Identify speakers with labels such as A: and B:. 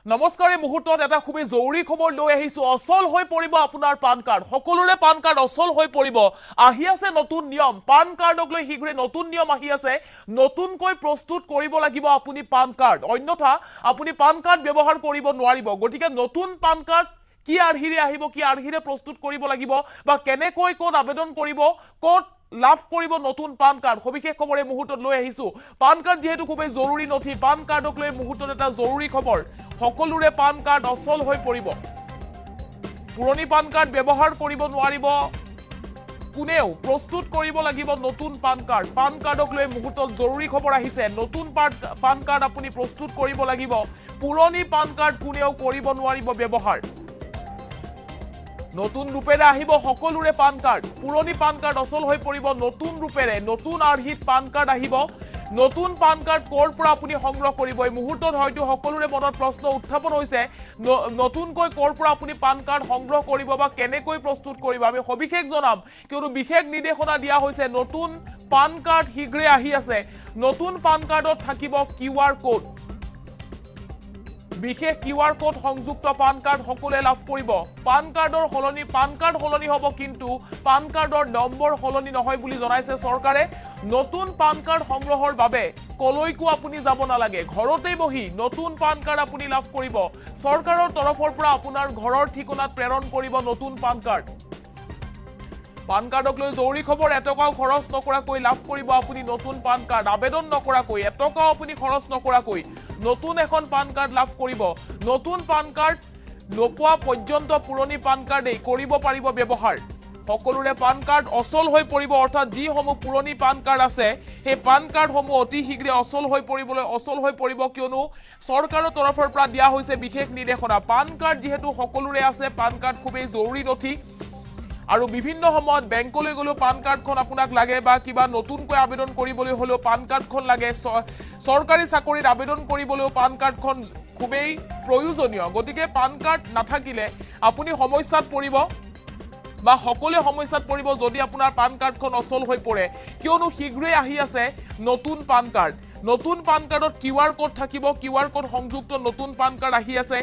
A: নমস্কাৰ এই মুহূৰ্তত এটা খুবই জৰুৰী খবৰ লৈ আহিছো অচল হৈ পৰিব আপোনাৰ পান কাৰ্ড সকলোৰে পান কাৰ্ড অচল হৈ পৰিব আহি আছে নতুন নিয়ম পান কাৰ্ডক লৈ হিগৰে নতুন নিয়ম আহি আছে নতুনকৈ প্ৰস্তুত কৰিব লাগিব আপুনি পান কাৰ্ড অন্যথা আপুনি পান কাৰ্ড ব্যৱহাৰ কৰিব নোৱাৰিব গতিকে নতুন পান কাৰ্ড কি আৰ্হিৰে আহিব কি আৰ্হিৰে প্ৰস্তুত কৰিব লাগিব বা কেনেকৈ কোন আবেদন কৰিব কোট লাভ কৰিব নতুন পান কাৰ্ড সবিশেষ খবৰ এই মুহূৰ্তত লৈ আহিছো পান কাৰ্ড যেহেতু খুবই জৰুৰী নথি পান কাৰ্ডক লৈ মুহূৰ্তত এটা জৰুৰী খবৰ সকলোৰে পান কাৰ্ড অচল হৈ পৰিব পুৰণি পান কাৰ্ড ব্যৱহাৰ কৰিব নোৱাৰিব কোনেও প্ৰস্তুত কৰিব লাগিব নতুন পান কাৰ্ডক লৈ মুহূৰ্তত জৰুৰী খবৰ আহিছে নতুন পান কাৰ্ড আপুনি প্ৰস্তুত কৰিব লাগিব পুৰণি পান কাৰ্ড কোনেও কৰিব নোৱাৰিব ব্যৱহাৰ নতুন ৰূপেৰে আহিব সকলোৰে পান কাৰ্ড পুৰণি পান কাৰ্ড অচল হৈ পৰিব নতুন ৰূপেৰে নতুন আৰ্হিত পান কাৰ্ড আহিব নতুন পান কাৰ্ড কোৰ পৰা আপুনি সংগ্ৰহ কৰিব এই মুহূৰ্তত হয়তো সকলোৰে মনত প্ৰশ্ন উত্থাপন হৈছে নতুনকৈ কোৰ পৰা আপুনি পান কাৰ্ড সংগ্ৰহ কৰিব বা কেনেকৈ প্ৰস্তুত কৰিব আমি সবিশেষ জনাম কিয়নো বিশেষ নিৰ্দেশনা দিয়া হৈছে নতুন পান কাৰ্ড হিগৰে আহি আছে নতুন পান কাৰ্ডত থাকিব কিউআৰ কোড বিশেষ কিউআৰ কোড সংযুক্ত পান কাৰ্ড সকলোৱে লাভ কৰিব পান কাৰ্ডৰ হলনি হ'ব কিন্তু পান কাৰ্ডৰ নম্বৰ হলনি নহয় বুলি জনাইছে চৰকাৰে নতুন পান কাৰ্ড সংগ্ৰহৰ বাবে কলৈকো আপুনি যাব নালাগে ঘৰতে বহি নতুন পান কাৰ্ড আপুনি লাভ কৰিব চৰকাৰৰ তৰফৰ পৰা আপোনাৰ ঘৰৰ ঠিকনাত প্ৰেৰণ কৰিব নতুন পান কাৰ্ডক লৈ জৰুৰী খবৰ এটকাও খৰচ নকৰাকৈ লাভ কৰিব আপুনি নতুন পান কাৰ্ড আবেদন নকৰাকৈ এটকাও আপুনি খৰচ নকৰাকৈ নতুন এখন পান কাৰ্ড লাভ কৰিব নতুন পান কাৰ্ড নোপোৱা পৰ্যন্ত পুৰণি পান কাৰ্ডেই কৰিব পাৰিব ব্যৱহাৰ সকলোৰে পান কাৰ্ড অচল হৈ পৰিব অৰ্থাৎ যিসমূহ পুৰণি পান কাৰ্ড আছে সেই পান কাৰ্ডসমূহ অতি শীঘ্ৰে অচল হৈ পৰিব কিয়নো চৰকাৰৰ তৰফৰ পৰা দিয়া হৈছে বিশেষ নিৰ্দেশনা পান কাৰ্ড যেহেতু সকলোৰে আছে পান কাৰ্ড খুবেই জৰুৰী নথি আৰু বিভিন্ন সময়ত বেংকলৈ গলেও পান কাৰ্ডখন আপোনাক লাগে বা কিবা নতুনকৈ আবেদন কৰিবলৈ হলেও পান কাৰ্ডখন লাগে চৰকাৰী চাকৰিত আবেদন কৰিবলৈও পান কাৰ্ডখন খুবেই প্ৰয়োজনীয় গতিকে পান কাৰ্ড নাথাকিলে আপুনি সমস্যাত পৰিব বা সকলোৱে সমস্যাত পৰিব যদি আপোনাৰ পান কাৰ্ডখন অচল হৈ পৰে কিয়নো শীঘ্ৰে আহি আছে নতুন পান কাৰ্ডত কিউআৰ কোড থাকিব কিউআৰ কোড সংযুক্ত নতুন পান কাৰ্ড আহি আছে